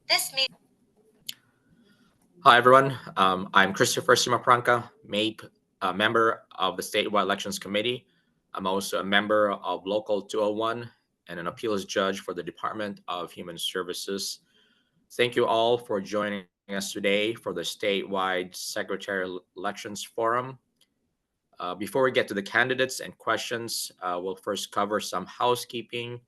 This meeting. Hi, everyone. I'm Christopher Simapranca, MAPE, a member of the Statewide Elections Committee. I'm also a member of Local 201 and an appeals judge for the Department of Human Services. Thank you all for joining us today for the Statewide Secretary Elections Forum. Before we get to the candidates and questions, we'll first cover some housekeeping,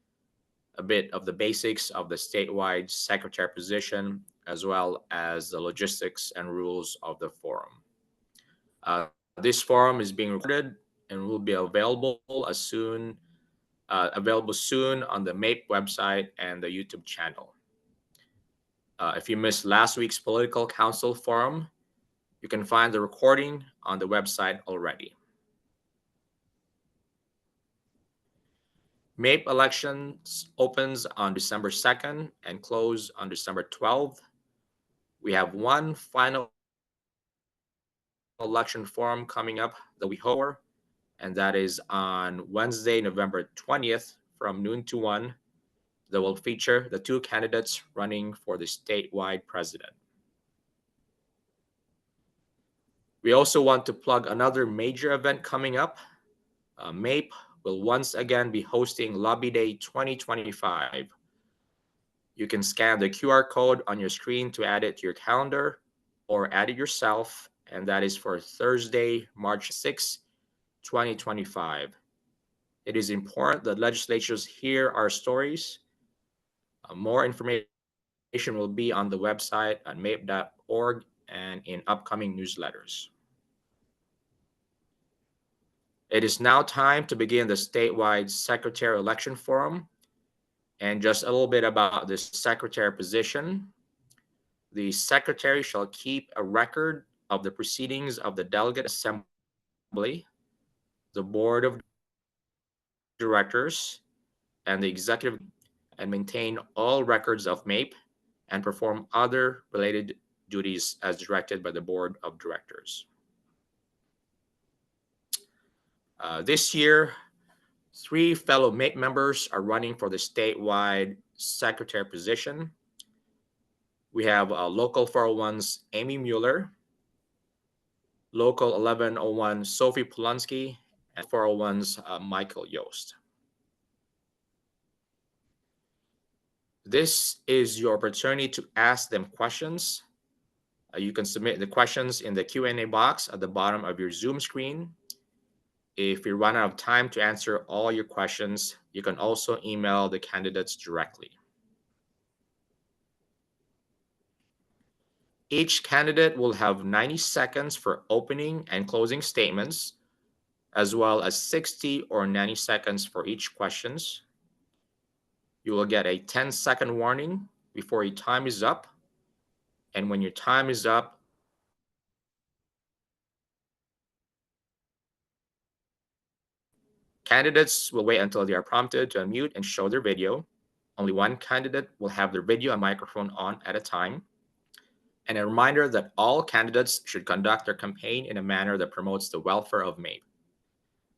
a bit of the basics of the statewide secretary position, as well as the logistics and rules of the forum. This forum is being recorded and will be available soon on the MAPE website and the YouTube channel. If you missed last week's political council forum, you can find the recording on the website already. MAPE elections opens on December 2nd and close on December 12th. We have one final election forum coming up that we hope, and that is on Wednesday, November 20th from noon to 1, that will feature the two candidates running for the statewide president. We also want to plug another major event coming up. MAPE will once again be hosting Lobby Day 2025. You can scan the QR code on your screen to add it to your calendar or add it yourself, and that is for Thursday, March 6, 2025. It is important that legislatures hear our stories. More information will be on the website at mape.org and in upcoming newsletters. It is now time to begin the statewide secretary election forum. And just a little bit about the secretary position. The secretary shall keep a record of the proceedings of the delegate assembly, the board of directors, and the executive, and maintain all records of MAPE and perform other related duties as directed by the board of directors. This year, 3 fellow MAPE members are running for the statewide secretary position. We have Local 401's Amy Mueller, Local 1101 Sophie Polonsky, and 401's Michael Yost. This is your opportunity to ask them questions. You can submit the questions in the Q&A box at the bottom of your Zoom screen. If you run out of time to answer all your questions, you can also email the candidates directly. Each candidate will have 90 seconds for opening and closing statements, as well as 60 or 90 seconds for each questions. You will get a 10-second warning before your time is up. And when your time is up, candidates will wait until they are prompted to unmute and show their video. Only one candidate will have their video and microphone on at a time. And a reminder that all candidates should conduct their campaign in a manner that promotes the welfare of MAPE.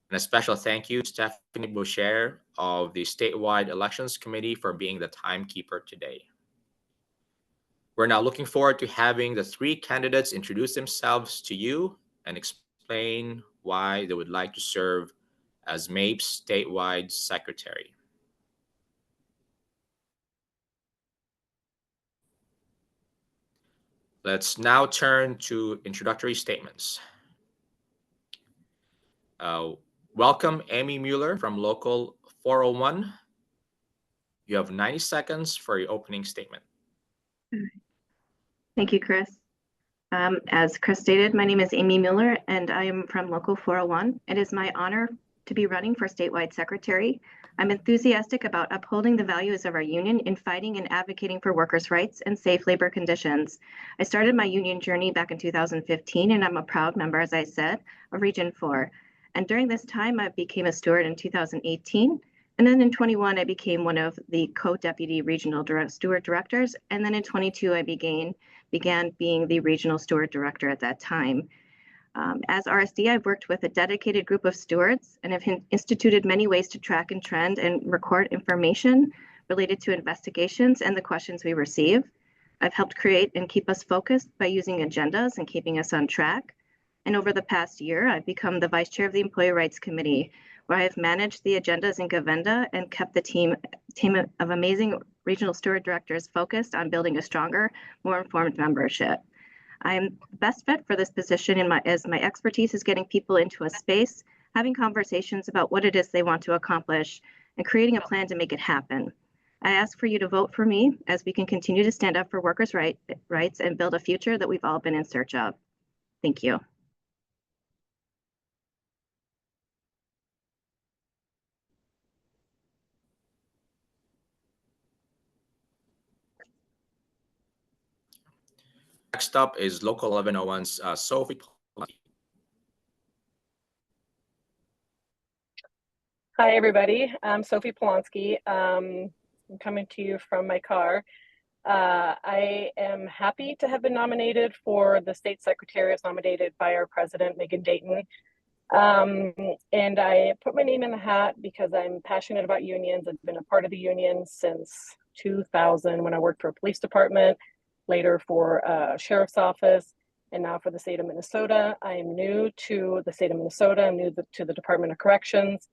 And a special thank you to Stephanie Boucher of the Statewide Elections Committee for being the timekeeper today. We're now looking forward to having the 3 candidates introduce themselves to you and explain why they would like to serve as MAPE's statewide secretary. Let's now turn to introductory statements. Welcome, Amy Mueller from Local 401. You have 90 seconds for your opening statement. Thank you, Chris. As Chris stated, my name is Amy Mueller, and I am from Local 401. It is my honor to be running for statewide secretary. I'm enthusiastic about upholding the values of our union in fighting and advocating for workers' rights and safe labor conditions. I started my union journey back in 2015, and I'm a proud member, as I said, of Region 4. And during this time, I became a steward in 2018. And then in 21, I became one of the co-deputy regional steward directors. And then in 22, I began being the regional steward director at that time. As RSD, I've worked with a dedicated group of stewards and have instituted many ways to track and trend and record information related to investigations and the questions we receive. I've helped create and keep us focused by using agendas and keeping us on track. And over the past year, I've become the vice chair of the Employee Rights Committee, where I have managed the agendas in Govenda and kept the team of amazing regional steward directors focused on building a stronger, more informed membership. I'm best fit for this position as my expertise is getting people into a space, having conversations about what it is they want to accomplish, and creating a plan to make it happen. I ask for you to vote for me as we can continue to stand up for workers' rights and build a future that we've all been in search of. Thank you. Next up is Local 1101's Sophie. Hi, everybody. I'm Sophie Polonsky. I'm coming to you from my car. I am happy to have been nominated for the state secretary as nominated by our president, Megan Dayton. And I put my name in the hat because I'm passionate about unions. I've been a part of the union since 2000 when I worked for a police department, later for a sheriff's office, and now for the state of Minnesota. I am new to the state of Minnesota. I'm new to the Department of Corrections.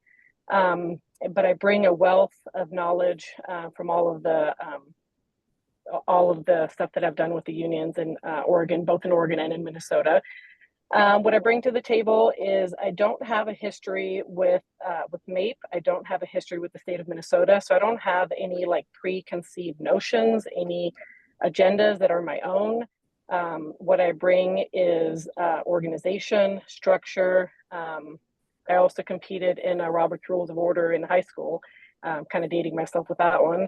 But I bring a wealth of knowledge from all of the stuff that I've done with the unions in Oregon, both in Oregon and in Minnesota. What I bring to the table is I don't have a history with MAPE. I don't have a history with the state of Minnesota. So I don't have any like preconceived notions, any agendas that are my own. What I bring is organization, structure. I also competed in a Robert's Rules of Order in high school, kind of dating myself with that one.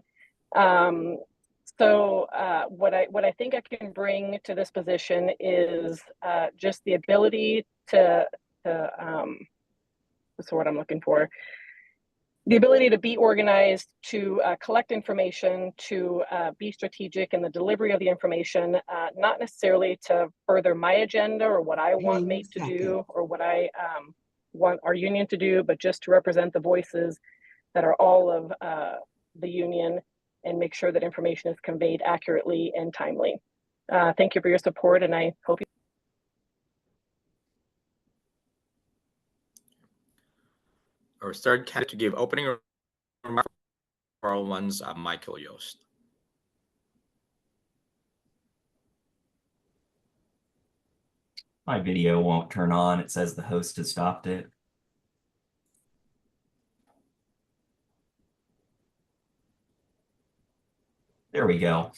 So what I think I can bring to this position is just the ability to what's the word I'm looking for? The ability to be organized, to collect information, to be strategic in the delivery of the information, not necessarily to further my agenda or what I want MAPE to do or what I want our union to do, but just to represent the voices that are all of the union and make sure that information is conveyed accurately and timely. Thank you for your support, and I hope you. Our third candidate to give opening remarks for one's Michael Yost. My video won't turn on. It says the host has stopped it. There we go.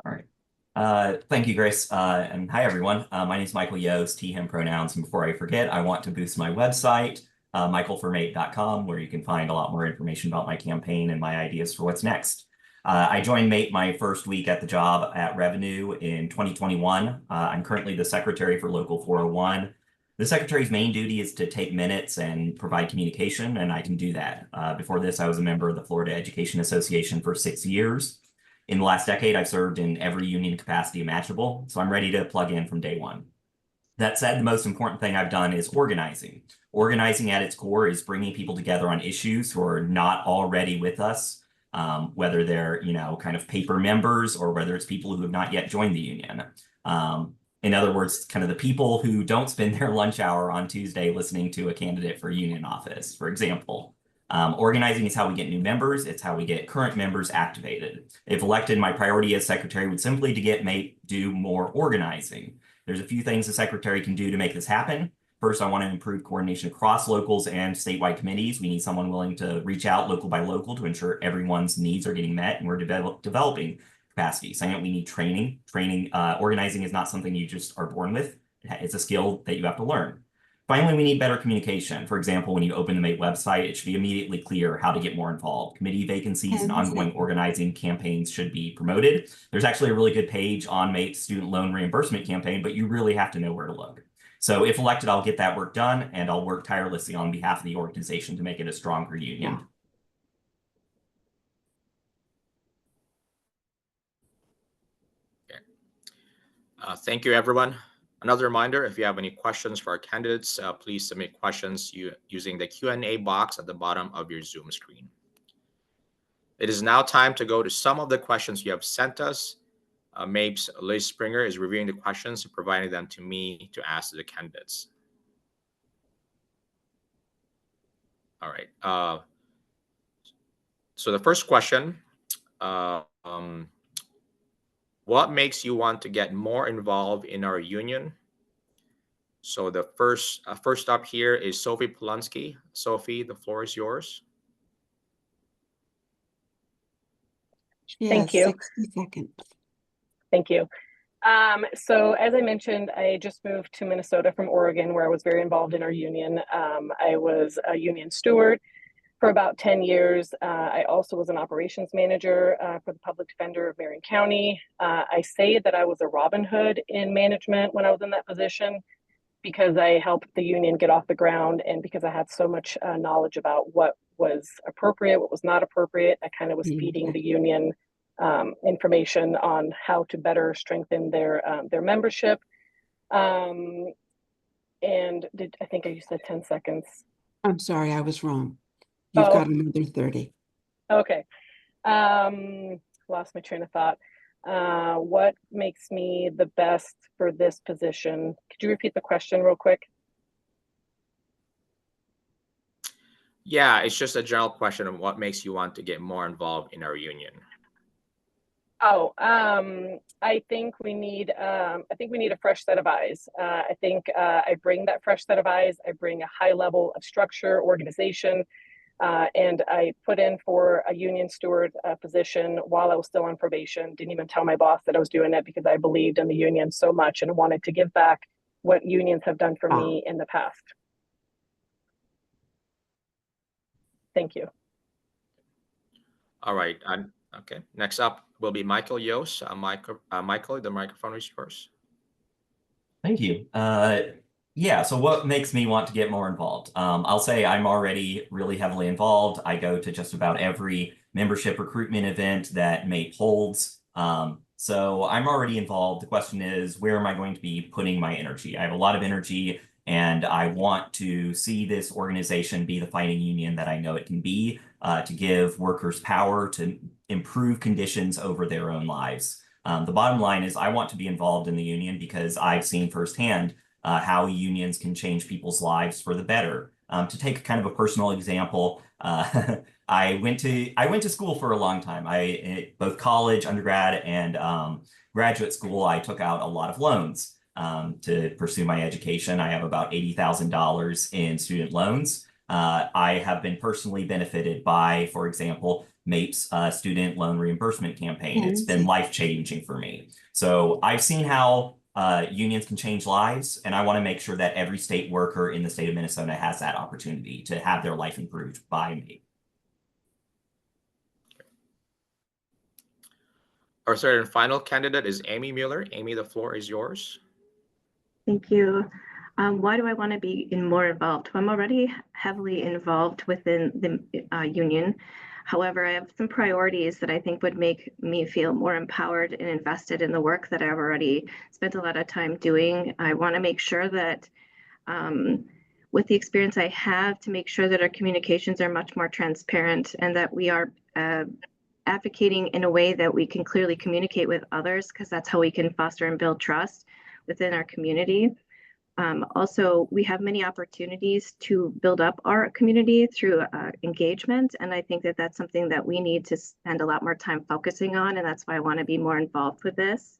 All right. Thank you, Grace. And hi, everyone. My name is Michael Yost, he, him pronouns. And before I forget, I want to boost my website, michaelformate.com, where you can find a lot more information about my campaign and my ideas for what's next. I joined MAPE my first week at the job at Revenue in 2021. I'm currently the secretary for Local 401. The secretary's main duty is to take minutes and provide communication, and I can do that. Before this, I was a member of the Florida Education Association for 6 years. In the last decade, I've served in every union capacity imaginable, so I'm ready to plug in from day one. That said, the most important thing I've done is organizing. Organizing at its core is bringing people together on issues who are not already with us, whether they're, kind of paper members or whether it's people who have not yet joined the union. In other words, kind of the people who don't spend their lunch hour on Tuesday listening to a candidate for union office, for example. Organizing is how we get new members. It's how we get current members activated. If elected, my priority as secretary would simply to get MAPE do more organizing. There's a few things the secretary can do to make this happen. First, I want to improve coordination across locals and statewide committees. We need someone willing to reach out local by local to ensure everyone's needs are getting met, and we're developing capacity. Second, we need training. Organizing is not something you just are born with. It's a skill that you have to learn. Finally, we need better communication. For example, when you open the MAPE website, it should be immediately clear how to get more involved. Committee vacancies and ongoing organizing campaigns should be promoted. There's actually a really good page on MAPE's student loan reimbursement campaign, but you really have to know where to look. So if elected, I'll get that work done, and I'll work tirelessly on behalf of the organization to make it a stronger union. Thank you, everyone. Another reminder, if you have any questions for our candidates, please submit questions using the Q&A box at the bottom of your Zoom screen. It is now time to go to some of the questions you have sent us. MAPE's Liz Springer is reviewing the questions and providing them to me to ask the candidates. All right. So the first question, what makes you want to get more involved in our union? So the first up here is Sophie Polonsky. Sophie, the floor is yours. Thank you. 60 seconds. Thank you. So as I mentioned, I just moved to Minnesota from Oregon, where I was very involved in our union. I was a union steward for about 10 years. I also was an operations manager for the public defender of Marion County. I say that I was a Robin Hood in management when I was in that position, because I helped the union get off the ground, and because I had so much knowledge about what was appropriate, what was not appropriate. I kind of was feeding the union information on how to better strengthen their membership. And I think you said 10 seconds. I'm sorry, I was wrong. You've got another 30. Okay. Lost my train of thought. What makes me the best for this position? Could you repeat the question real quick? Yeah, it's just a general question of what makes you want to get more involved in our union. Oh, I think we need a fresh set of eyes. I think I bring that fresh set of eyes. I bring a high level of structure, organization, and I put in for a union steward position while I was still on probation. Didn't even tell my boss that I was doing it, because I believed in the union so much and wanted to give back what unions have done for me in the past. Thank you. All right. Okay. Next up will be Michael Yost. Michael, the microphone is yours. Thank you. Yeah, so what makes me want to get more involved? I'll say I'm already really heavily involved. I go to just about every membership recruitment event that MAPE holds. So I'm already involved. The question is, where am I going to be putting my energy? I have a lot of energy, and I want to see this organization be the fighting union that I know it can be, to give workers power to improve conditions over their own lives. The bottom line is I want to be involved in the union because I've seen firsthand how unions can change people's lives for the better. To take kind of a personal example, I went to school for a long time. Both college, undergrad, and graduate school, I took out a lot of loans to pursue my education. I have about $80,000 in student loans. I have been personally benefited by, for example, MAPE's student loan reimbursement campaign. It's been life-changing for me. So I've seen how unions can change lives, and I want to make sure that every state worker in the state of Minnesota has that opportunity to have their life improved by MAPE. Our third and final candidate is Amy Mueller. Amy, the floor is yours. Thank you. Why do I want to be more involved? Well, I'm already heavily involved within the union. However, I have some priorities that I think would make me feel more empowered and invested in the work that I've already spent a lot of time doing. I want to make sure that with the experience I have, to make sure that our communications are much more transparent, and that we are advocating in a way that we can clearly communicate with others, because that's how we can foster and build trust within our community. Also, we have many opportunities to build up our community through engagement, and I think that that's something that we need to spend a lot more time focusing on, and that's why I want to be more involved with this.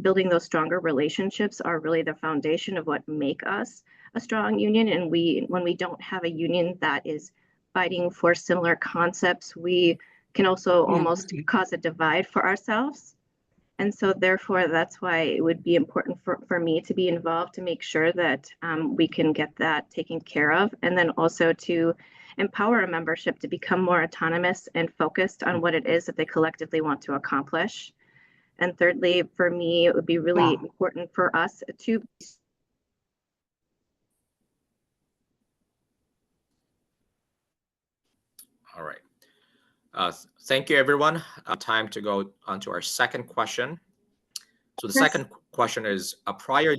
Building those stronger relationships are really the foundation of what make us a strong union, and when we don't have a union that is fighting for similar concepts, we can also almost cause a divide for ourselves. And so therefore, that's why it would be important for me to be involved, to make sure that we can get that taken care of, and then also to empower a membership to become more autonomous and focused on what it is that they collectively want to accomplish. And thirdly, for me, it would be really important for us to All right. Thank you, everyone. Time to go on to our second question. So the second question is a prior.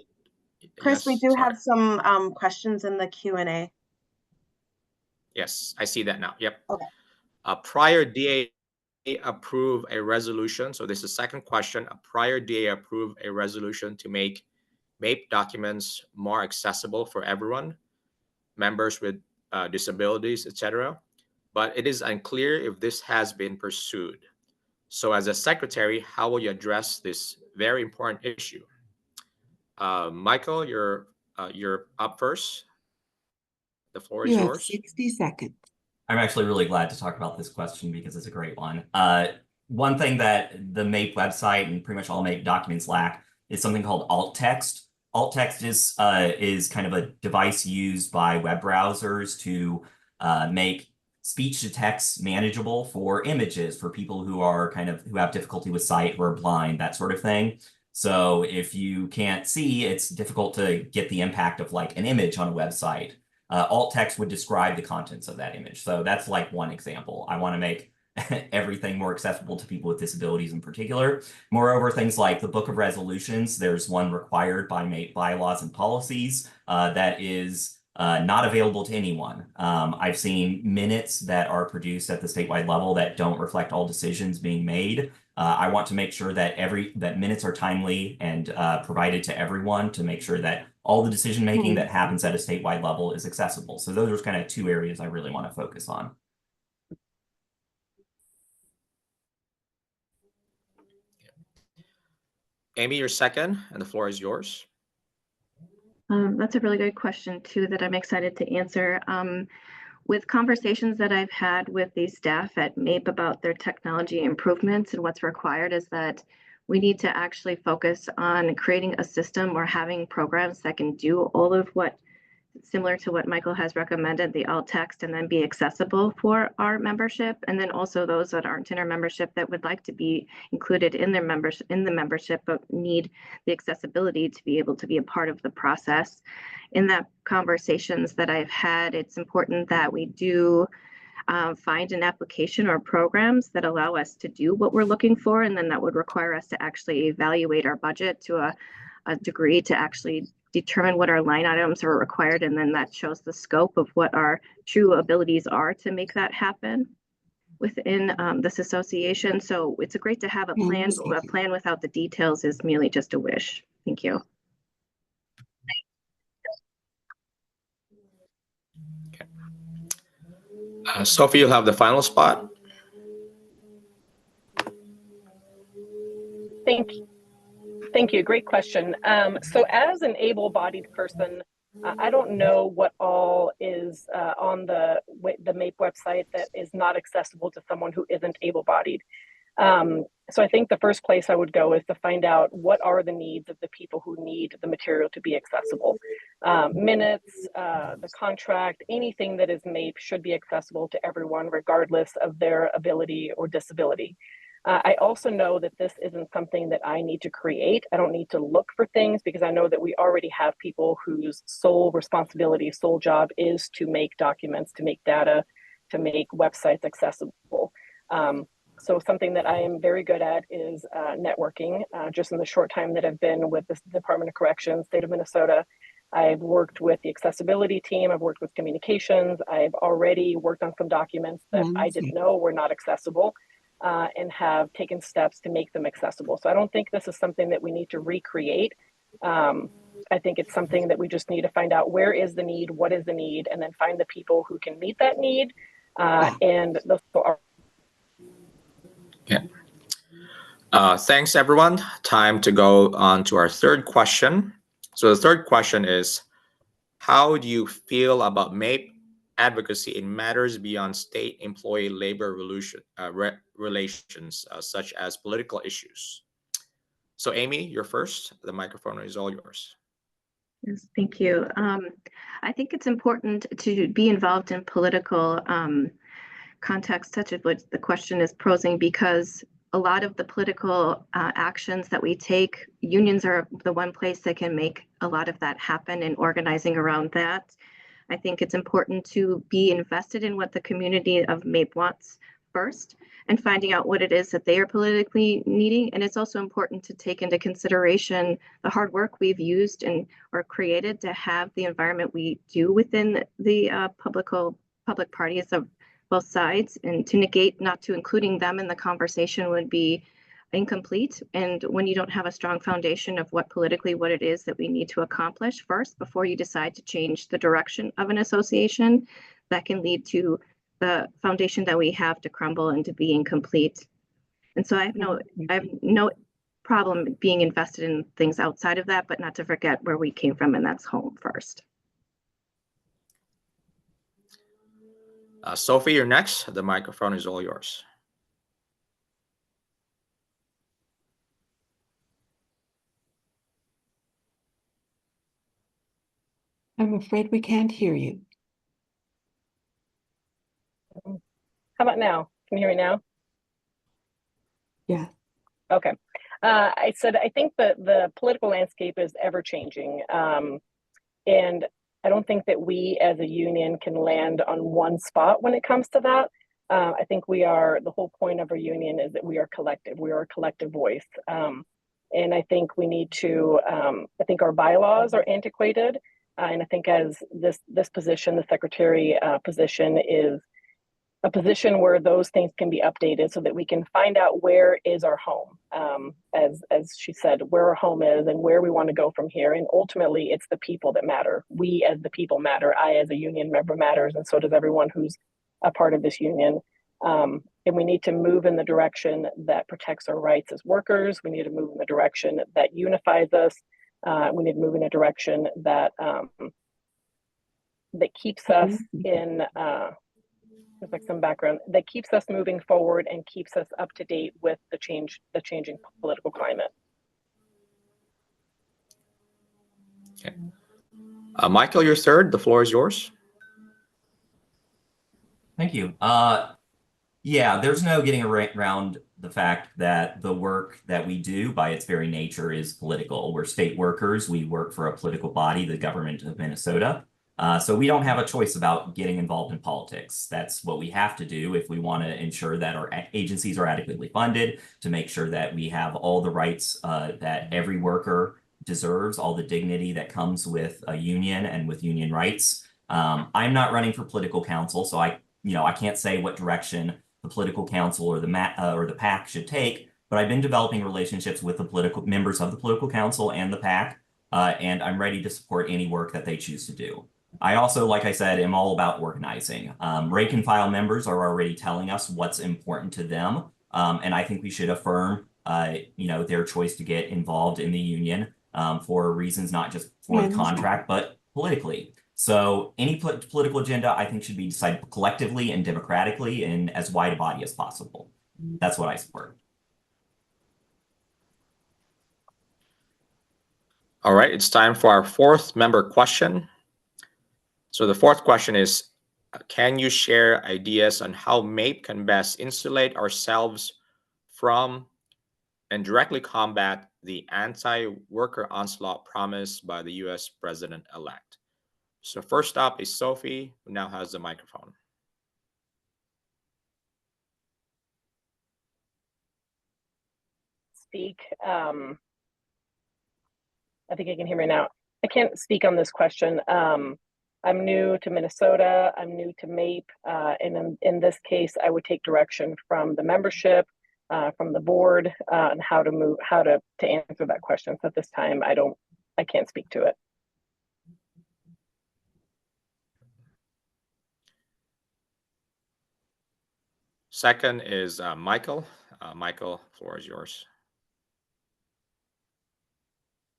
Chris, we do have some questions in the Q&A. Yes, I see that now. Yep. Okay. Prior DA approve a resolution? So this is the second question. A prior DA approve a resolution to make MAPE documents more accessible for everyone, members with disabilities, etc. But it is unclear if this has been pursued. So as a secretary, how will you address this very important issue? Michael, you're up first. The floor is You have yours. 60 seconds. I'm actually really glad to talk about this question because it's a great one. One thing that the MAPE website and pretty much all MAPE documents lack is something called alt text. Alt text is kind of a device used by web browsers to make speech to text manageable for images, for people who are who have difficulty with sight or blind, that sort of thing. So if you can't see, it's difficult to get the impact of like an image on a website. Alt text would describe the contents of that image. So that's like one example. I want to make everything more accessible to people with disabilities in particular. Moreover, things like the Book of Resolutions, there's one required by MAPE bylaws and policies that is not available to anyone. I've seen minutes that are produced at the statewide level that don't reflect all decisions being made. I want to make sure that that minutes are timely and provided to everyone to make sure that all the decision making that happens at a statewide level is accessible. So those are kind of two areas I really want to focus on. Amy, you're second, and the floor is yours. That's a really good question too that I'm excited to answer. With conversations that I've had with the staff at MAPE about their technology improvements and what's required is that we need to actually focus on creating a system or having programs that can do all of what, similar to what Michael has recommended, the alt text, and then be accessible for our membership. And then also those that aren't in our membership that would like to be included in their membership, but need the accessibility to be able to be a part of the process. In that conversations that I've had, it's important that we do find an application or programs that allow us to do what we're looking for. And then that would require us to actually evaluate our budget to a degree to actually determine what our line items are required. And then that shows the scope of what our true abilities are to make that happen within this association. So it's great to have a plan, but a plan without the details is merely just a wish. Thank you. Sophie, you'll have the final spot. Thank you. Great question. So as an able-bodied person, I don't know what all is on the MAPE website that is not accessible to someone who isn't able-bodied. So I think the first place I would go is to find out what are the needs of the people who need the material to be accessible. Minutes, the contract, anything that is MAPE should be accessible to everyone regardless of their ability or disability. I also know that this isn't something that I need to create. I don't need to look for things because I know that we already have people whose sole responsibility, sole job is to make documents, to make data, to make websites accessible. So something that I am very good at is networking. Just in the short time that I've been with the Department of Corrections, state of Minnesota, I've worked with the accessibility team, I've worked with communications, I've already worked on some documents that I didn't know were not accessible. And have taken steps to make them accessible. So I don't think this is something that we need to recreate. I think it's something that we just need to find out where is the need, what is the need, and then find the people who can meet that need. And those are. Okay. Thanks, everyone. Time to go on to our third question. So the third question is, how do you feel about MAPE advocacy in matters beyond state employee labor relations, such as political issues? So Amy, you're first. The microphone is all yours. Yes, thank you. I think it's important to be involved in political context, such as what the question is posing, because a lot of the political actions that we take, unions are the one place that can make a lot of that happen and organizing around that. I think it's important to be invested in what the community of MAPE wants first and finding out what it is that they are politically needing. And it's also important to take into consideration the hard work we've used and or created to have the environment we do within the public parties of both sides, and to negate not to including them in the conversation would be incomplete. And when you don't have a strong foundation of what it is that we need to accomplish first before you decide to change the direction of an association, that can lead to the foundation that we have to crumble and to be incomplete. And so I have no problem being invested in things outside of that, but not to forget where we came from, and that's home first. Sophie, you're next. The microphone is all yours. I'm afraid we can't hear you. How about now? Can you hear me now? Yeah. Okay. I said, I think that the political landscape is ever changing. And I don't think that we as a union can land on one spot when it comes to that. I think the whole point of our union is that we are collective. We are a collective voice. And I think we need to, I think our bylaws are antiquated. And I think as this position, the secretary position, is a position where those things can be updated so that we can find out where is our home, as she said, where our home is and where we want to go from here. And ultimately, it's the people that matter. We as the people matter. I as a union member matters, and so does everyone who's a part of this union. And we need to move in the direction that protects our rights as workers. We need to move in the direction that unifies us. We need to move in a direction that that keeps us in. There's like some background that keeps us moving forward and keeps us up to date with the changing political climate. Okay. Michael, you're third. The floor is yours. Thank you. Yeah, there's no getting around the fact that the work that we do by its very nature is political. We're state workers. We work for a political body, the government of Minnesota. So we don't have a choice about getting involved in politics. That's what we have to do if we want to ensure that our agencies are adequately funded, to make sure that we have all the rights that every worker deserves, all the dignity that comes with a union and with union rights. I'm not running for political council, so I can't say what direction the political council or the PAC should take, but I've been developing relationships with the political members of the political council and the PAC, and I'm ready to support any work that they choose to do. I also, like I said, am all about organizing. Rank and file members are already telling us what's important to them, and I think we should affirm, their choice to get involved in the union for reasons not just for the contract, but politically. So any political agenda, I think, should be decided collectively and democratically in as wide a body as possible. That's what I support. All right, it's time for our fourth member question. So the fourth question is, can you share ideas on how MAPE can best insulate ourselves from and directly combat the anti-worker onslaught promised by the U.S. President-elect? So first up is Sophie, who now has the microphone. Speak. I think you can hear me now. I can't speak on this question. I'm new to Minnesota. I'm new to MAPE. And in this case, I would take direction from the membership, from the board, on how to answer that question. So at this time, I can't speak to it. Second is Michael. Michael, floor is yours.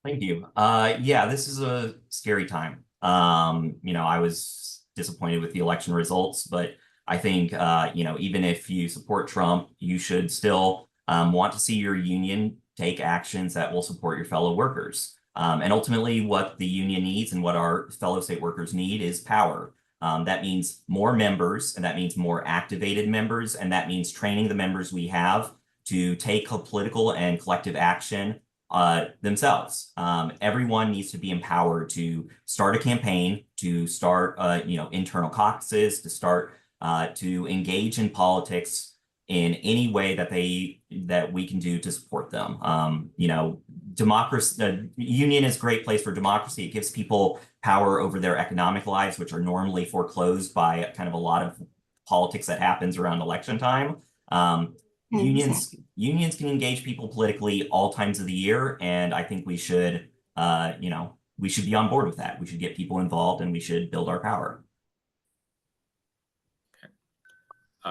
Thank you. Yeah, this is a scary time. I was disappointed with the election results, but I think, even if you support Trump, you should still want to see your union take actions that will support your fellow workers. And ultimately, what the union needs and what our fellow state workers need is power. That means more members, and that means more activated members, and that means training the members we have to take political and collective action themselves. Everyone needs to be empowered to start a campaign, to start, internal caucuses, to start to engage in politics in any way that we can do to support them. Democracy, union is a great place for democracy. It gives people power over their economic lives, which are normally foreclosed by kind of a lot of politics that happens around election time. Unions can engage people politically all times of the year, and I think we should, we should be on board with that. We should get people involved, and we should build our power.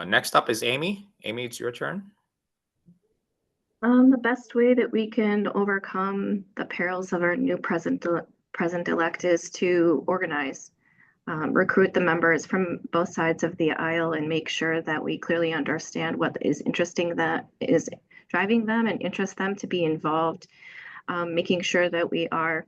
Next up is Amy. Amy, it's your turn. The best way that we can overcome the perils of our new president-elect is to organize, recruit the members from both sides of the aisle, and make sure that we clearly understand what is interesting, that is driving them and interest them to be involved, making sure that we are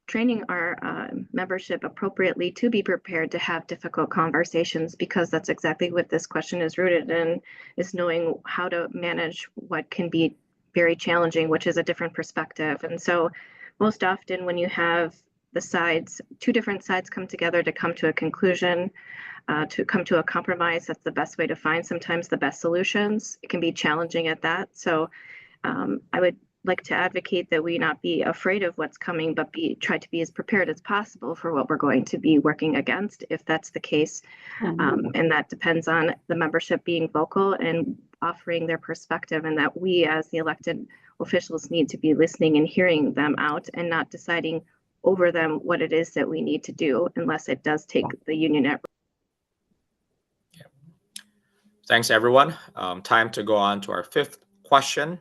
training our membership appropriately to be prepared to have difficult conversations, because that's exactly what this question is rooted in, is knowing how to manage what can be very challenging, which is a different perspective. And so most often when you have the sides, two different sides come together to come to a conclusion, to come to a compromise, that's the best way to find sometimes the best solutions. It can be challenging at that. So I would like to advocate that we not be afraid of what's coming, but try to be as prepared as possible for what we're going to be working against, if that's the case. And that depends on the membership being vocal and offering their perspective, and that we as the elected officials need to be listening and hearing them out and not deciding over them what it is that we need to do, unless it does take the union at. Thanks, everyone. Time to go on to our fifth question.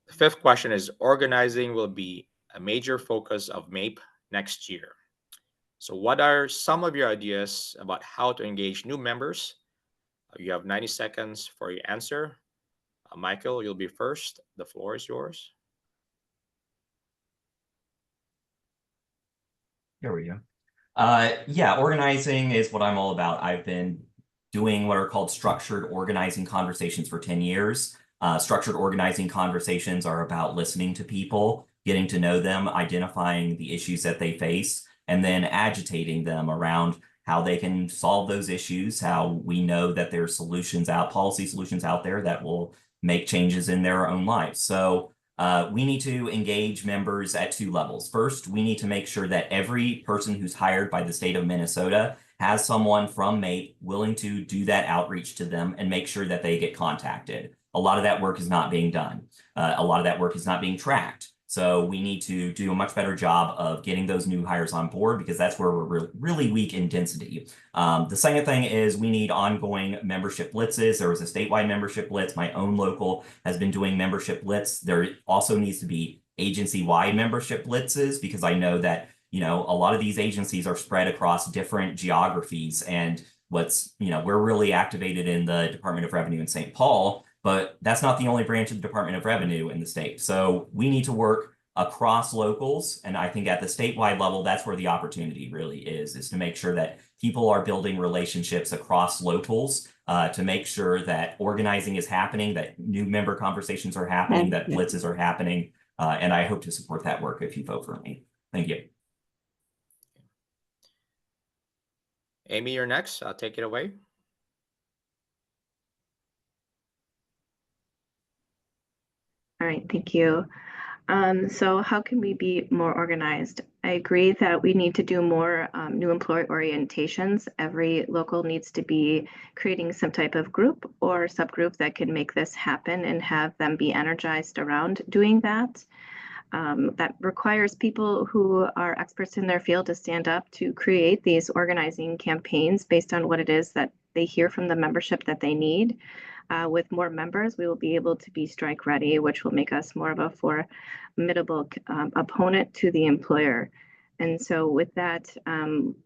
The fifth question is, organizing will be a major focus of MAPE next year. So what are some of your ideas about how to engage new members? You have 90 seconds for your answer. Michael, you'll be first. The floor is yours. Here we go. Yeah, organizing is what I'm all about. I've been doing what are called structured organizing conversations for 10 years. Structured organizing conversations are about listening to people, getting to know them, identifying the issues that they face, and then agitating them around how they can solve those issues, how we know that there's solutions out, policy solutions out there that will make changes in their own lives. So we need to engage members at two levels. First, we need to make sure that every person who's hired by the state of Minnesota has someone from MAPE willing to do that outreach to them and make sure that they get contacted. A lot of that work is not being done. A lot of that work is not being tracked. So we need to do a much better job of getting those new hires on board, because that's where we're really weak in density. The second thing is we need ongoing membership blitzes. There was a statewide membership blitz. My own local has been doing membership blitz. There also needs to be agency-wide membership blitzes, because I know that, a lot of these agencies are spread across different geographies, and we're really activated in the Department of Revenue in St. Paul, but that's not the only branch of the Department of Revenue in the state. So we need to work across locals. And I think at the statewide level, that's where the opportunity really is to make sure that people are building relationships across locals, to make sure that organizing is happening, that new member conversations are happening, that blitzes are happening. And I hope to support that work if you vote for me. Thank you. Amy, you're next. I'll take it away. All right, thank you. So how can we be more organized? I agree that we need to do more new employee orientations. Every local needs to be creating some type of group or subgroup that can make this happen and have them be energized around doing that. That requires people who are experts in their field to stand up to create these organizing campaigns based on what it is that they hear from the membership that they need. With more members, we will be able to be strike ready, which will make us more of a formidable opponent to the employer. And so with that,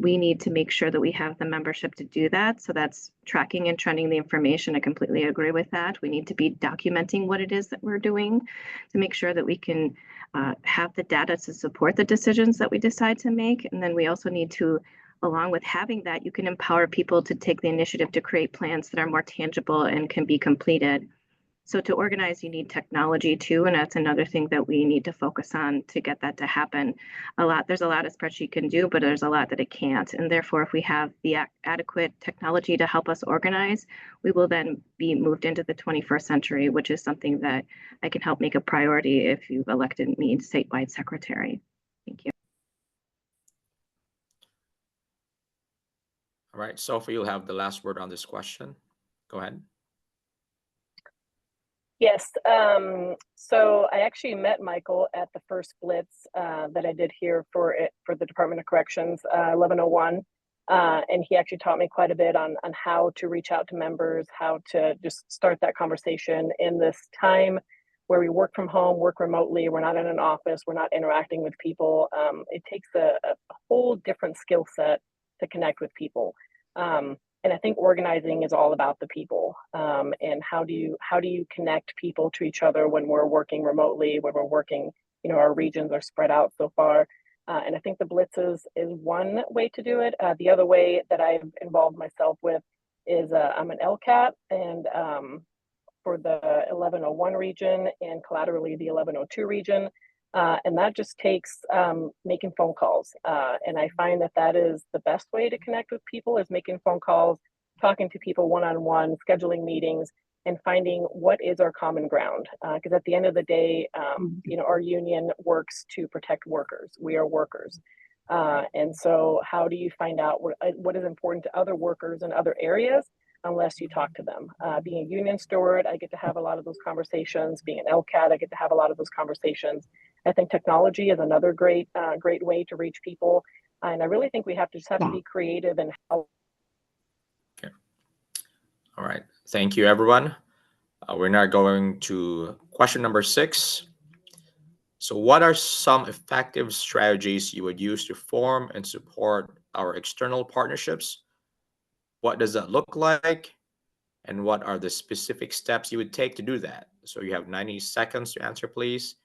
we need to make sure that we have the membership to do that. So that's tracking and trending the information. I completely agree with that. We need to be documenting what it is that we're doing to make sure that we can have the data to support the decisions that we decide to make. And then we also need to, along with having that, you can empower people to take the initiative to create plans that are more tangible and can be completed. So to organize, you need technology too, and that's another thing that we need to focus on to get that to happen. There's a lot a spreadsheet can do, but there's a lot that it can't. And therefore, if we have the adequate technology to help us organize, we will then be moved into the 21st century, which is something that I can help make a priority if you've elected me statewide secretary. Thank you. All right, Sophie, you'll have the last word on this question. Go ahead. Yes. So I actually met Michael at the first Blitz that I did here for the Department of Corrections, 1101. And he actually taught me quite a bit on how to reach out to members, how to just start that conversation in this time where we work from home, work remotely. We're not in an office. We're not interacting with people. It takes a whole different skill set to connect with people. And I think organizing is all about the people. And how do you connect people to each other when we're working remotely, when we're working, our regions are spread out so far. And I think the Blitzes is one way to do it. The other way that I've involved myself with is I'm an LCAT, and for the 1101 region and collaterally the 1102 region. And that just takes making phone calls. And I find that is the best way to connect with people, is making phone calls, talking to people one-on-one, scheduling meetings, and finding what is our common ground. Because at the end of the day, our union works to protect workers. We are workers. And so how do you find out what is important to other workers in other areas unless you talk to them? Being a union steward, I get to have a lot of those conversations. Being an LCAT, I get to have a lot of those conversations. I think technology is another great way to reach people. And I really think we have to be creative and help. Okay. All right. Thank you, everyone. We're now going to question number 6. So what are some effective strategies you would use to form and support our external partnerships? What does that look like? And what are the specific steps you would take to do that? So you have 90 seconds to answer, please.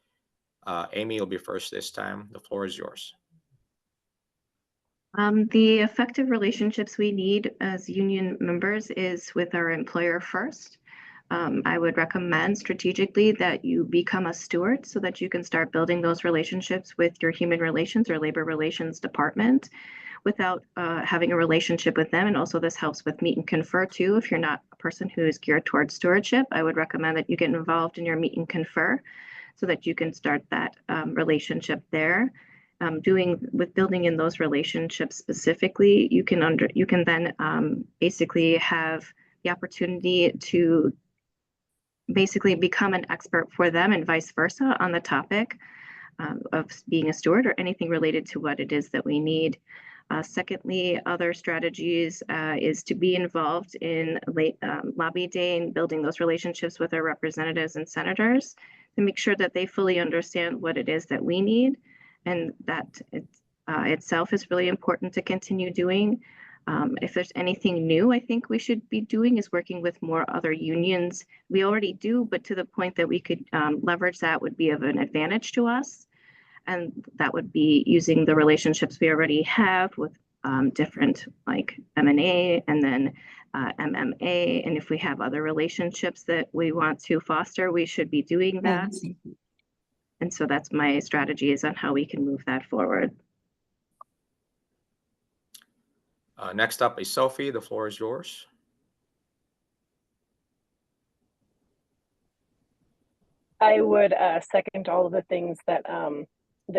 Amy, you'll be first this time. The floor is yours. The effective relationships we need as union members is with our employer first. I would recommend strategically that you become a steward so that you can start building those relationships with your human relations or labor relations department without having a relationship with them. And also this helps with meet and confer too. If you're not a person who is geared towards stewardship, I would recommend that you get involved in your meet and confer so that you can start that relationship there. Building in those relationships specifically, you can then basically have the opportunity to basically become an expert for them and vice versa on the topic of being a steward or anything related to what it is that we need. Secondly, other strategies is to be involved in lobby day and building those relationships with our representatives and senators to make sure that they fully understand what it is that we need, and that itself is really important to continue doing. If there's anything new I think we should be doing is working with more other unions. We already do, but to the point that we could leverage that would be of an advantage to us. And that would be using the relationships we already have with different like M&A and then MMA. And if we have other relationships that we want to foster, we should be doing that. And so that's my strategy, is on how we can move that forward. Next up is Sophie. The floor is yours. I would second all of the things that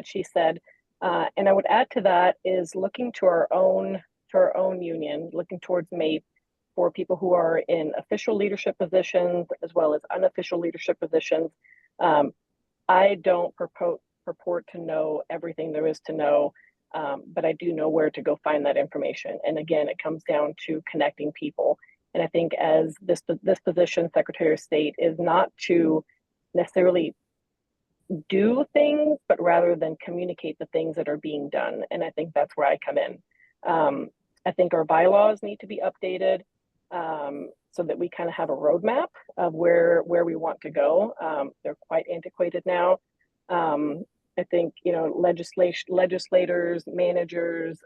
she said, and I would add to that is looking to our own union, looking towards MAPE for people who are in official leadership positions as well as unofficial leadership positions. I don't purport to know everything there is to know, but I do know where to go find that information. And again, it comes down to connecting people. And I think as this position, Secretary of State, is not to necessarily do things, but rather than communicate the things that are being done. And I think that's where I come in. I think our bylaws need to be updated so that we kind of have a roadmap of where we want to go. They're quite antiquated now. I think, legislators, managers,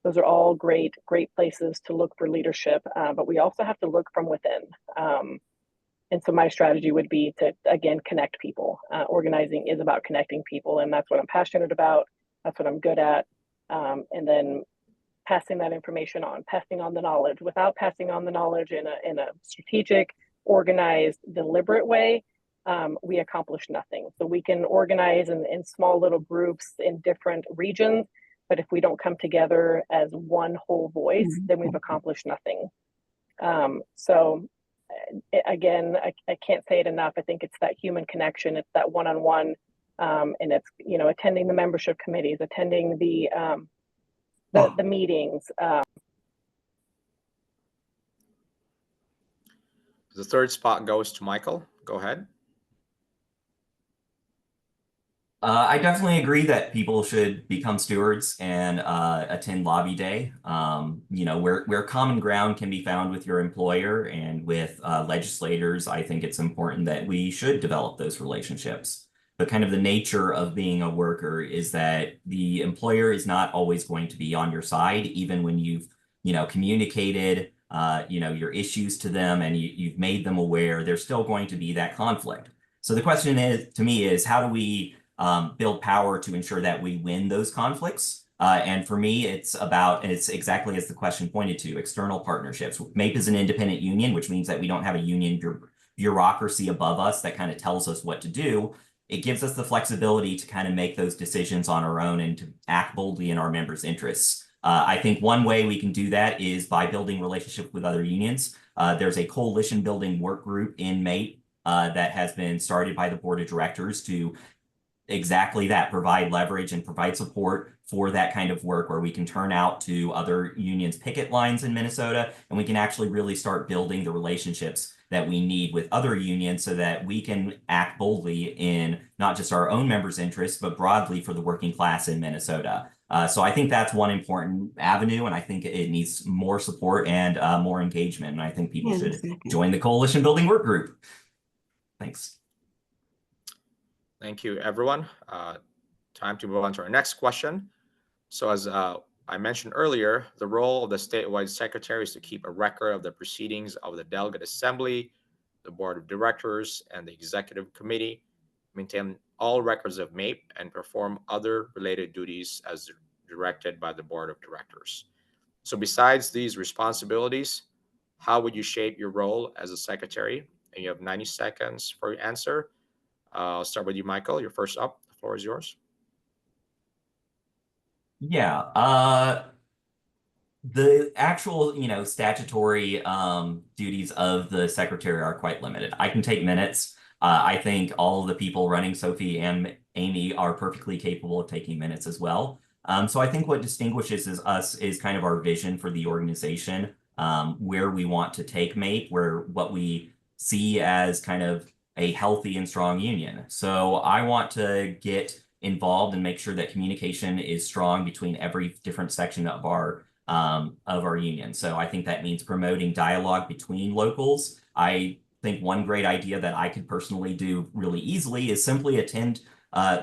those are all great places to look for leadership, but we also have to look from within. And so my strategy would be to, again, connect people. Organizing is about connecting people, and that's what I'm passionate about. That's what I'm good at. And then passing that information on, passing on the knowledge. Without passing on the knowledge in a strategic, organized, deliberate way, we accomplish nothing. So we can organize in small little groups in different regions, But if we don't come together as one whole voice, then we've accomplished nothing. So again, I can't say it enough. I think it's that human connection. It's that one-on-one, and it's, you know, attending the membership committees, attending the meetings. The third spot goes to Michael. Go ahead. I definitely agree that people should become stewards and attend lobby day. You know, where common ground can be found with your employer and with legislators, I think it's important that we should develop those relationships. But kind of the nature of being a worker is that the employer is not always going to be on your side, even when you've, you know, communicated, you know, your issues to them and you've made them aware. There's still going to be that conflict. So the question is, to me, is how do we build power to ensure that we win those conflicts? And for me, it's exactly as the question pointed to, external partnerships. MAPE is an independent union, which means that we don't have a union bureaucracy above us that kind of tells us what to do. It gives us the flexibility to kind of make those decisions on our own and to act boldly in our members' interests. I think one way we can do that is by building relationships with other unions. There's a coalition building work group in MAPE that has been started by the board of directors to exactly that, provide leverage and provide support for that kind of work, where we can turn out to other unions' picket lines in Minnesota, and we can actually really start building the relationships that we need with other unions so that we can act boldly in not just our own members' interests, but broadly for the working class in Minnesota. So I think that's one important avenue, and I think it needs more support and more engagement. And I think people should join the coalition building work group. Thanks. Thank you, everyone. Time to move on to our next question. So as I mentioned earlier, the role of the statewide secretary is to keep a record of the proceedings of the delegate assembly, the board of directors, and the executive committee, maintain all records of MAPE, and perform other related duties as directed by the board of directors. So besides these responsibilities, how would you shape your role as a secretary? And you have 90 seconds for your answer. I'll start with you, Michael. You're first up. The floor is yours. Yeah, the actual, you know, statutory duties of the secretary are quite limited. I can take minutes. I think all of the people running Sophie and Amy are perfectly capable of taking minutes as well. So I think what distinguishes us is kind of our vision for the organization, where we want to take MAPE, what we see as kind of a healthy and strong union. So I want to get involved and make sure that communication is strong between every different section of our union. So I think that means promoting dialogue between locals. I think one great idea that I could personally do really easily is simply attend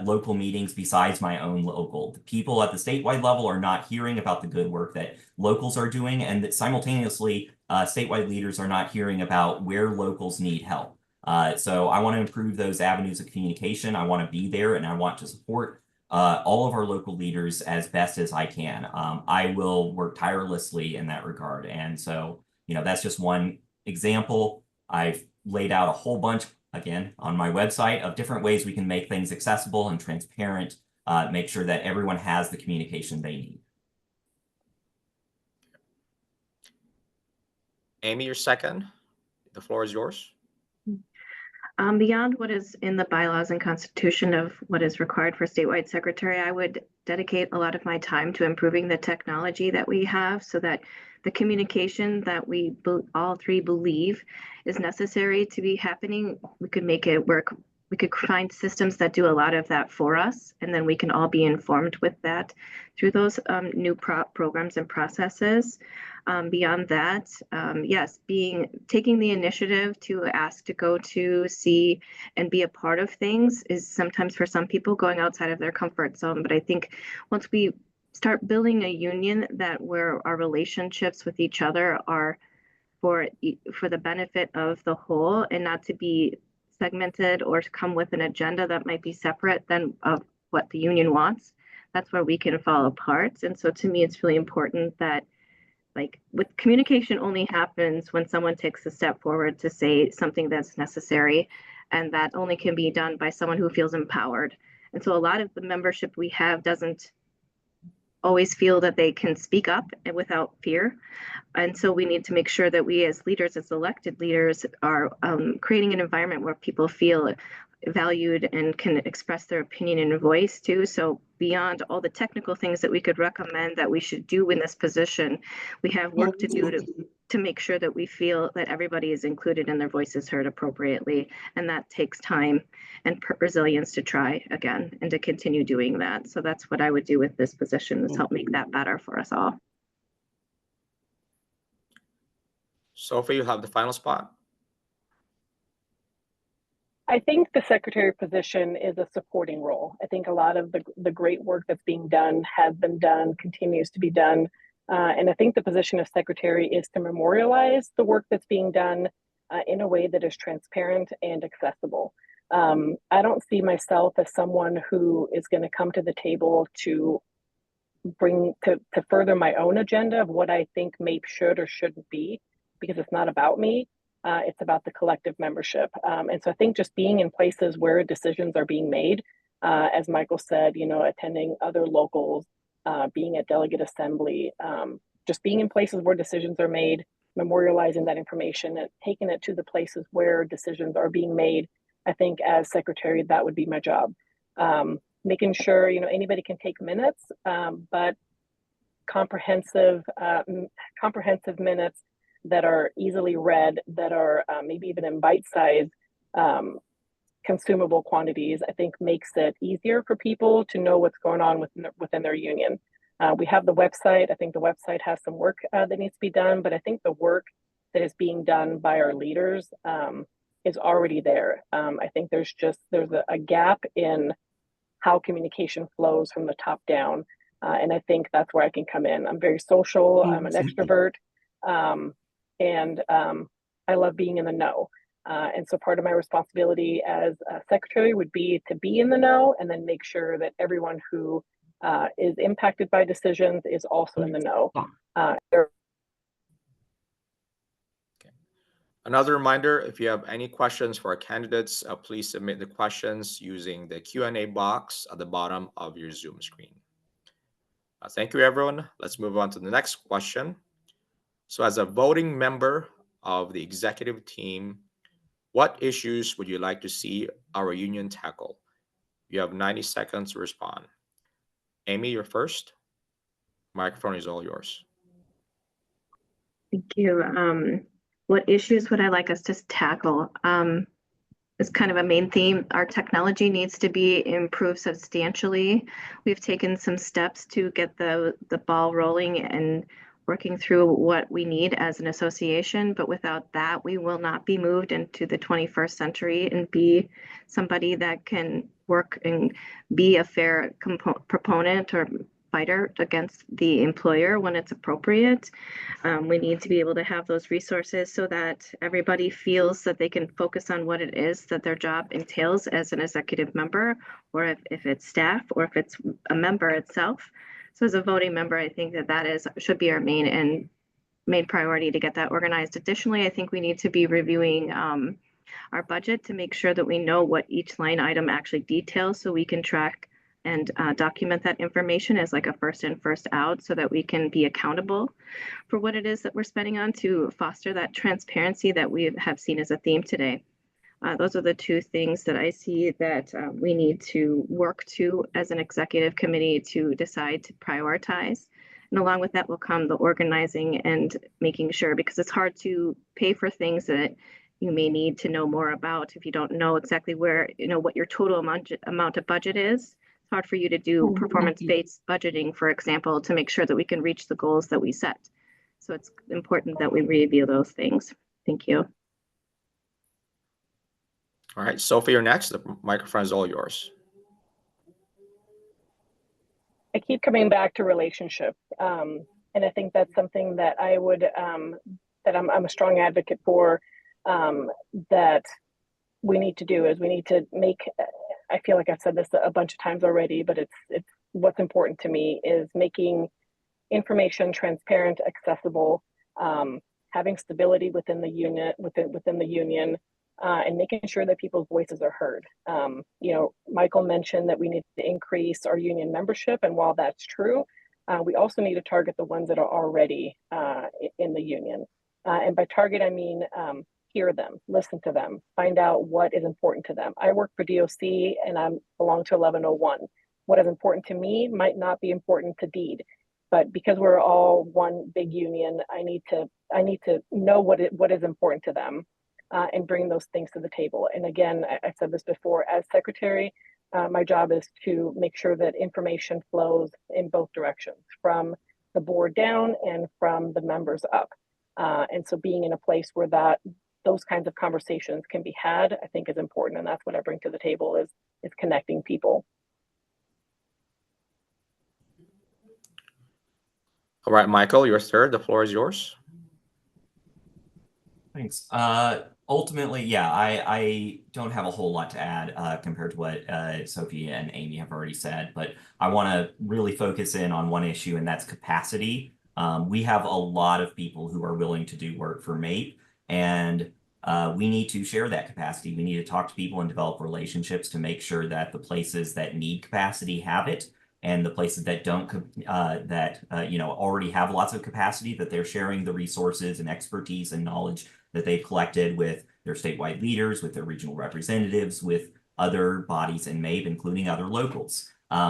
local meetings besides my own local. The people at the statewide level are not hearing about the good work that locals are doing, and that simultaneously statewide leaders are not hearing about where locals need help. So I want to improve those avenues of communication. I want to be there, and I want to support all of our local leaders as best as I can. I will work tirelessly in that regard. And so, you know, that's just one example. I've laid out a whole bunch, again, on my website of different ways we can make things accessible and transparent, make sure that everyone has the communication they need. Amy, you're second. The floor is yours. Beyond what is in the bylaws and constitution of what is required for statewide secretary, I would dedicate a lot of my time to improving the technology that we have so that the communication that we all three believe is necessary to be happening, we could make it work. We could find systems that do a lot of that for us, and then we can all be informed with that through those new programs and processes. Beyond that, yes, taking the initiative to ask to go to see and be a part of things is sometimes for some people going outside of their comfort zone. But I think once we start building a union where our relationships with each other are for the benefit of the whole and not to be segmented or to come with an agenda that might be separate than of what the union wants, that's where we can fall apart. And so to me, it's really important that with communication only happens when someone takes a step forward to say something that's necessary, and that only can be done by someone who feels empowered. And so a lot of the membership we have doesn't always feel that they can speak up and without fear. And so we need to make sure that we as leaders, as elected leaders, are creating an environment where people feel valued and can express their opinion and voice too. So beyond all the technical things that we could recommend that we should do in this position, we have work to do to make sure that we feel that everybody is included and their voice is heard appropriately. And that takes time and resilience to try again and to continue doing that. So that's what I would do with this position, is help make that better for us all. Sophie, you have the final spot. I think the secretary position is a supporting role. I think a lot of the great work that's being done has been done, continues to be done. And I think the position of secretary is to memorialize the work that's being done in a way that is transparent and accessible. I don't see myself as someone who is going to come to the table to bring to further my own agenda of what I think MAPE should or shouldn't be, because it's not about me. It's about the collective membership. And so I think just being in places where decisions are being made, as Michael said, you know, attending other locals, being at delegate assembly, just being in places where decisions are made, memorializing that information and taking it to the places where decisions are being made. I think as secretary, that would be my job. Making sure, you know, anybody can take minutes, but comprehensive minutes that are easily read, that are maybe even in bite-sized consumable quantities, I think makes it easier for people to know what's going on within their union. We have the website. I think the website has some work that needs to be done, but I think the work that is being done by our leaders is already there. I think there's a gap in how communication flows from the top down. And I think that's where I can come in. I'm very social, I'm an extrovert, and I love being in the know. And so part of my responsibility as a secretary would be to be in the know and then make sure that everyone who is impacted by decisions is also in the know. Another reminder, if you have any questions for our candidates, please submit the questions using the Q&A box at the bottom of your Zoom screen. Thank you, everyone. Let's move on to the next question. So as a voting member of the executive team, what issues would you like to see our union tackle? You have 90 seconds to respond. Amy, you're first. Microphone is all yours. Thank you. What issues would I like us to tackle? It's kind of a main theme. Our technology needs to be improved substantially. We've taken some steps to get the ball rolling and working through what we need as an association, but without that, we will not be moved into the 21st century and be somebody that can work and be a fair proponent or fighter against the employer when it's appropriate. We need to be able to have those resources so that everybody feels that they can focus on what it is that their job entails as an executive member, or if it's staff, or if it's a member itself. So as a voting member, I think that should be our main priority to get that organized. Additionally, I think we need to be reviewing our budget to make sure that we know what each line item actually details, so we can track and document that information as like a first in, first out, so that we can be accountable for what it is that we're spending on, to foster that transparency that we have seen as a theme today. Those are the two things that I see that we need to work to as an executive committee to decide to prioritize. And along with that will come the organizing and making sure, because it's hard to pay for things that you may need to know more about if you don't know exactly where, what your total amount of budget is. It's hard for you to do performance-based budgeting, for example, to make sure that we can reach the goals that we set. So it's important that we review those things. Thank you. All right, Sophie, you're next. The microphone is all yours. I keep coming back to relationships, and I think that's something that I would that I'm a strong advocate for. That we need to do is we need to make. I feel like I've said this a bunch of times already, but it's what's important to me is making information transparent, accessible, having stability within the unit, within the union. And making sure that people's voices are heard. Michael mentioned that we need to increase our union membership, and while that's true, We also need to target the ones that are already in the union. And by target, I mean hear them, listen to them, find out what is important to them. I work for DOC and I belong to 1101. What is important to me might not be important to DEED, but because we're all one big union, I need to know what is important to them and bring those things to the table. And again, I said this before, as secretary, my job is to make sure that information flows in both directions, from the board down and from the members up. And so being in a place where those kinds of conversations can be had, I think is important. And that's what I bring to the table is connecting people. All right, Michael, you're third. The floor is yours. Thanks. Ultimately, yeah, I don't have a whole lot to add compared to what Sophie and Amy have already said, but I want to really focus in on one issue, and that's capacity. We have a lot of people who are willing to do work for MAPE, and we need to share that capacity. We need to talk to people and develop relationships to make sure that the places that need capacity have it, and the places that don't, already have lots of capacity, that they're sharing the resources and expertise and knowledge that they've collected with their statewide leaders, with their regional representatives, with other bodies in MAPE, including other locals.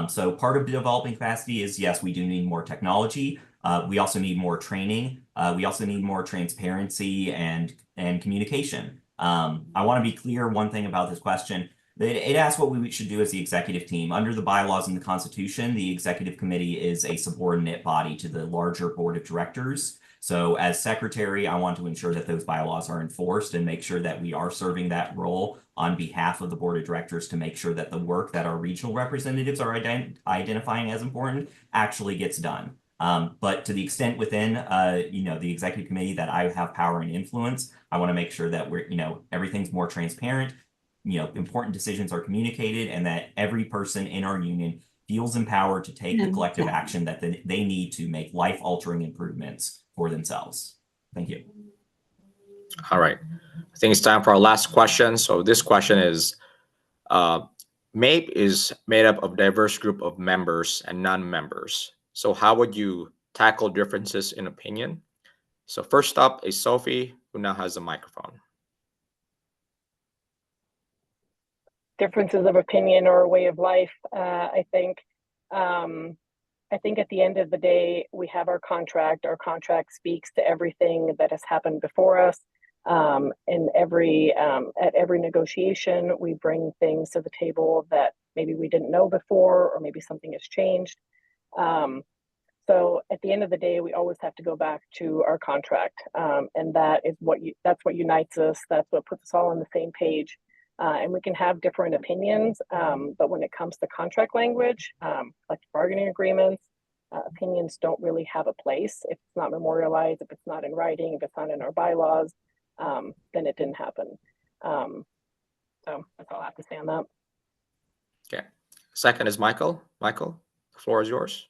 So part of developing capacity is, yes, we do need more technology. We also need more training. We also need more transparency and communication. I want to be clear one thing about this question. It asks what we should do as the executive team. Under the bylaws and the Constitution, the executive committee is a subordinate body to the larger board of directors. So as secretary, I want to ensure that those bylaws are enforced and make sure that we are serving that role on behalf of the board of directors to make sure that the work that our regional representatives are identifying as important actually gets done. But to the extent within, the executive committee that I have power and influence, I want to make sure that we're, everything's more transparent, important decisions are communicated, and that every person in our union feels empowered to take the collective action that they need to make life-altering improvements for themselves. Thank you. All right. I think it's time for our last question. So this question is, MAPE is made up of a diverse group of members and non-members. So how would you tackle differences in opinion? So first up is Sophie, who now has a microphone. Differences of opinion or way of life, I think at the end of the day, we have our contract. Our contract speaks to everything that has happened before us. And at every negotiation, we bring things to the table that maybe we didn't know before, or maybe something has changed. So at the end of the day, we always have to go back to our contract, and that's what unites us. That's what puts us all on the same page. And we can have different opinions, but when it comes to contract language, collective bargaining agreements, opinions don't really have a place. If it's not memorialized, if it's not in writing, if it's not in our bylaws, then it didn't happen. So that's all I have to say on that. Okay. Second is Michael. Michael, the floor is yours.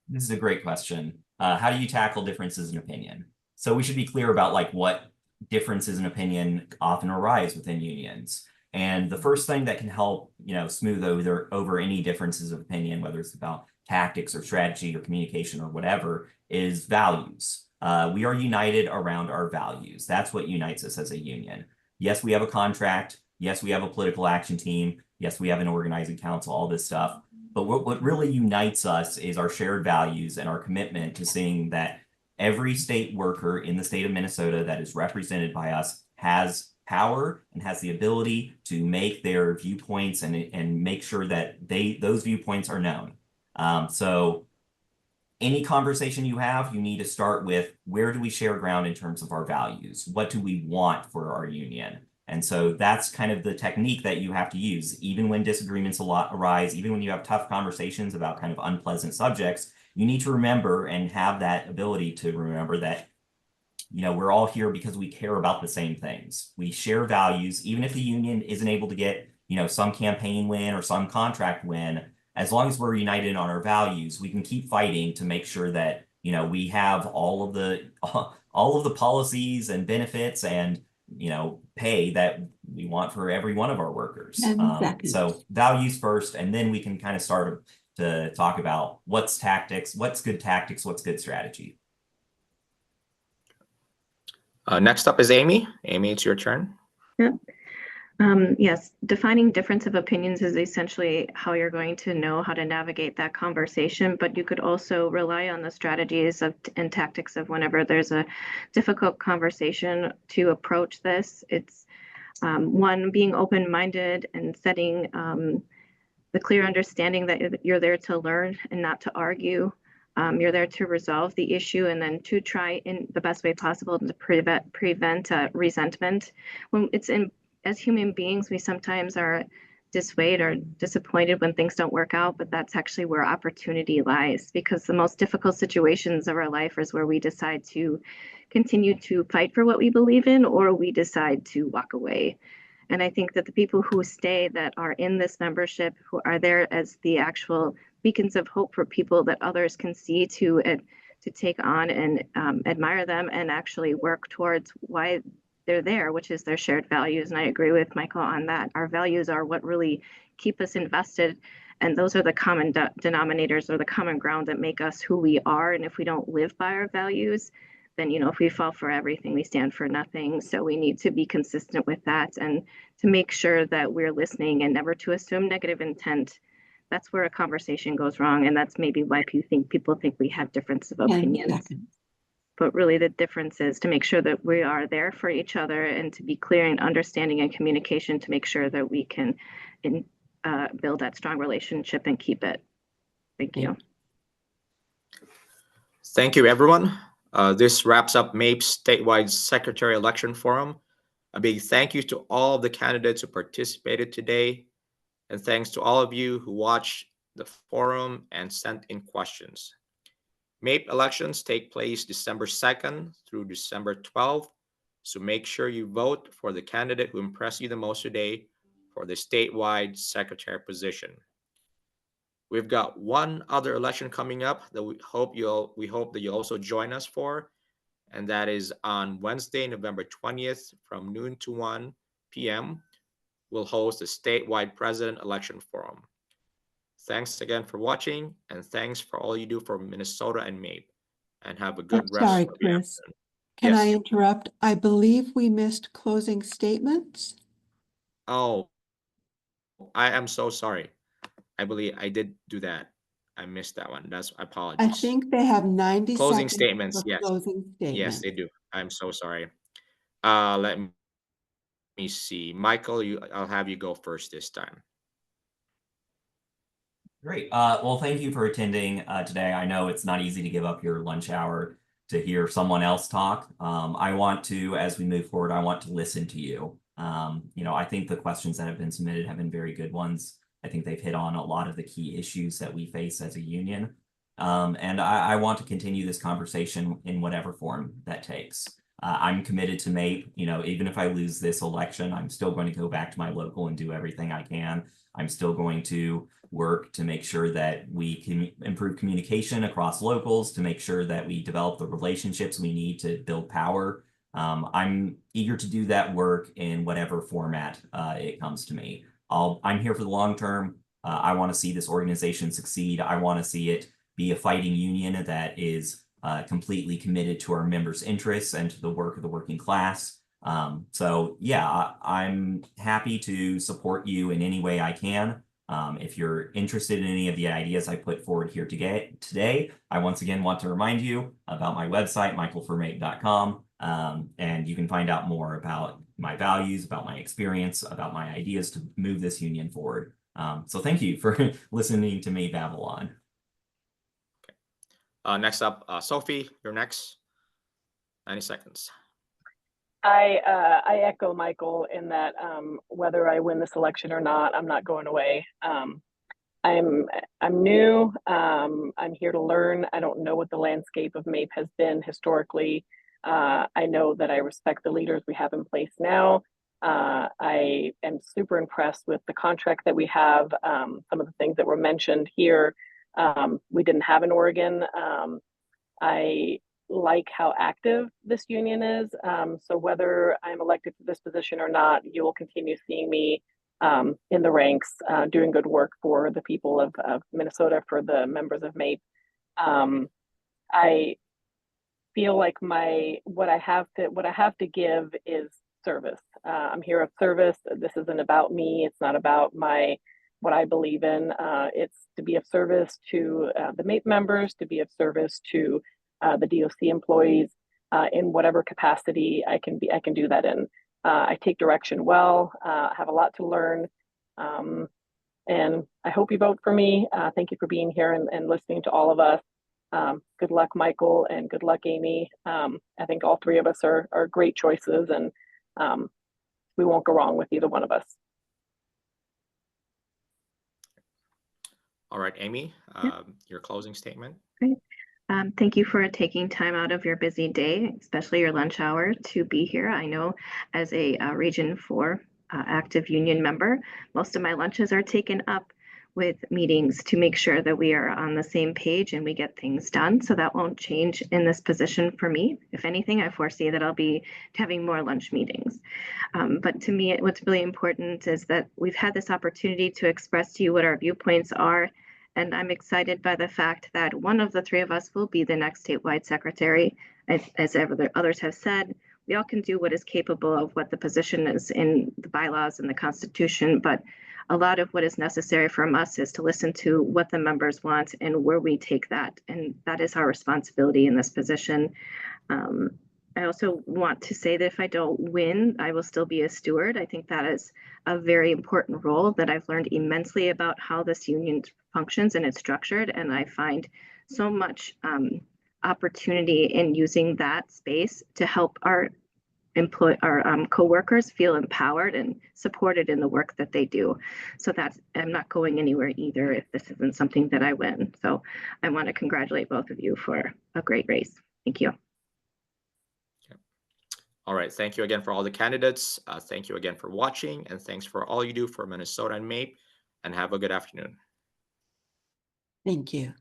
This is a great question. How do you tackle differences in opinion? So we should be clear about what differences in opinion often arise within unions. And the first thing that can help, smooth over any differences of opinion, whether it's about tactics or strategy or communication or whatever, is values. We are united around our values. That's what unites us as a union. Yes, we have a contract. Yes, we have a political action team. Yes, we have an organizing council, all this stuff. But what really unites us is our shared values and our commitment to seeing that every state worker in the state of Minnesota that is represented by us has power and has the ability to make their viewpoints and make sure that those viewpoints are known. So any conversation you have, you need to start with, where do we share ground in terms of our values? What do we want for our union? And so that's kind of the technique that you have to use, even when disagreements arise, even when you have tough conversations about kind of unpleasant subjects. You need to remember and have that ability to remember that, we're all here because we care about the same things. We share values, even if the union isn't able to get, some campaign win or some contract win. As long as we're united on our values, we can keep fighting to make sure that, we have all of the policies and benefits and, pay that we want for every one of our workers. So values first, and then we can kind of start to talk about what's tactics, what's good tactics, what's good strategy. Next up is Amy. Amy, it's your turn. Yeah. Yes, defining difference of opinions is essentially how you're going to know how to navigate that conversation, but you could also rely on the strategies and tactics of whenever there's a difficult conversation to approach this. It's one, being open-minded and setting the clear understanding that you're there to learn and not to argue. You're there to resolve the issue, and then to try in the best way possible to prevent resentment. When it's in, as human beings, we sometimes are dissuaded or disappointed when things don't work out, but that's actually where opportunity lies, because the most difficult situations of our life is where we decide to continue to fight for what we believe in, or we decide to walk away. And I think that the people who stay, that are in this membership, who are there as the actual beacons of hope for people that others can see to take on and admire them and actually work towards why they're there, which is their shared values. And I agree with Michael on that. Our values are what really keep us invested. And those are the common denominators, or the common ground that make us who we are. And if we don't live by our values, then, you know, if we fall for everything, we stand for nothing. So we need to be consistent with that, and to make sure that we're listening and never to assume negative intent. That's where a conversation goes wrong. And that's maybe why people think we have difference of opinions. But really the difference is to make sure that we are there for each other, and to be clear in understanding and communication to make sure that we can build that strong relationship and keep it. Thank you. Thank you, everyone. This wraps up MAPE's statewide secretary election forum. A big thank you to all of the candidates who participated today. And thanks to all of you who watched the forum and sent in questions. MAPE elections take place December 2nd through December 12th. So make sure you vote for the candidate who impressed you the most today for the statewide secretary position. We've got one other election coming up that we hope that you'll also join us for, and that is on Wednesday, November 20th from noon to 1 p.m. We'll host a statewide president election forum. Thanks again for watching, and thanks for all you do for Minnesota and MAPE. And have a good rest Sorry, of the Chris. afternoon. Can I Yes. interrupt? I believe we missed closing statements. Oh, I am so sorry. I believe I did do that. I missed that one. That's I apologies. think they have 90 Closing seconds statements, for yes. closing statements. Yes, they do. I'm so sorry. Let me see. Michael, I'll have you go first this time. Great. Well, thank you for attending today. I know it's not easy to give up your lunch hour to hear someone else talk. I want to, as we move forward, I want to listen to you. You know, I think the questions that have been submitted have been very good ones. I think they've hit on a lot of the key issues that we face as a union. And I want to continue this conversation in whatever form that takes. I'm committed to MAPE. You know, even if I lose this election, I'm still going to go back to my local and do everything I can. I'm still going to work to make sure that we can improve communication across locals, to make sure that we develop the relationships we need to build power. I'm eager to do that work in whatever format it comes to me. I'm here for the long term. I want to see this organization succeed. I want to see it be a fighting union that is completely committed to our members' interests and to the work of the working class. So yeah, I'm happy to support you in any way I can. If you're interested in any of the ideas I put forward here today, I once again want to remind you about my website, michaelformape.com, and you can find out more about my values, about my experience, about my ideas to move this union forward. So thank you for listening to me babble on. Okay. Next up, Sophie, you're next. 90 seconds. I echo Michael in that whether I win this election or not, I'm not going away. I'm new. I'm here to learn. I don't know what the landscape of MAPE has been historically. I know that I respect the leaders we have in place now. I am super impressed with the contract that we have. Some of the things that were mentioned here, we didn't have in Oregon. I like how active this union is. So whether I'm elected to this position or not, you will continue seeing me in the ranks, doing good work for the people of Minnesota, for the members of MAPE. I feel like what I have to give is service. I'm here of service. This isn't about me. It's not about what I believe in. It's to be of service to the MAPE members, to be of service to the DOC employees in whatever capacity I can do that in. I take direction well. I have a lot to learn. And I hope you vote for me. Thank you for being here and listening to all of us. Good luck, Michael, and good luck, Amy. I think all three of us are great choices, and we won't go wrong with either one of us. All right, Amy, your closing statement. Great. Thank you for taking time out of your busy day, especially your lunch hour, to be here. I know as a Region 4 active union member, most of my lunches are taken up with meetings to make sure that we are on the same page and we get things done. So that won't change in this position for me. If anything, I foresee that I'll be having more lunch meetings. But to me, what's really important is that we've had this opportunity to express to you what our viewpoints are. And I'm excited by the fact that one of the three of us will be the next statewide secretary. As others have said, we all can do what is capable of what the position is in the bylaws and the Constitution, but a lot of what is necessary from us is to listen to what the members want and where we take that. And that is our responsibility in this position. I also want to say that if I don't win, I will still be a steward. I think that is a very important role that I've learned immensely about how this union functions and it's structured. And I find so much opportunity in using that space to help our co-workers feel empowered and supported in the work that they do. So I'm not going anywhere either if this isn't something that I win. So I want to congratulate both of you for a great race. Thank you. All right, thank you again for all the candidates. Thank you again for watching, and thanks for all you do for Minnesota and MAPE, and have a good afternoon. Thank you.